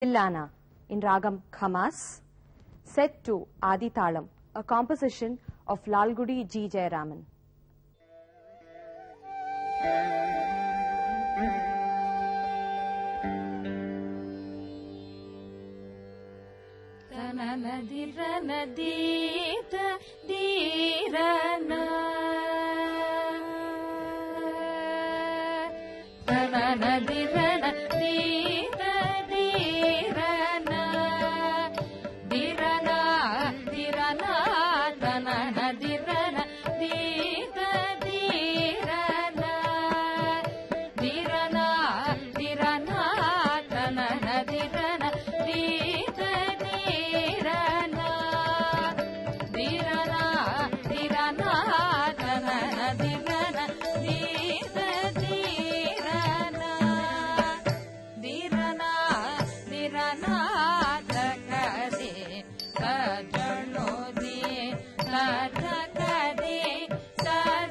Illana in Ragam Khamas, set to Adi Talam, a composition of Lalgudi G. Jayaraman. La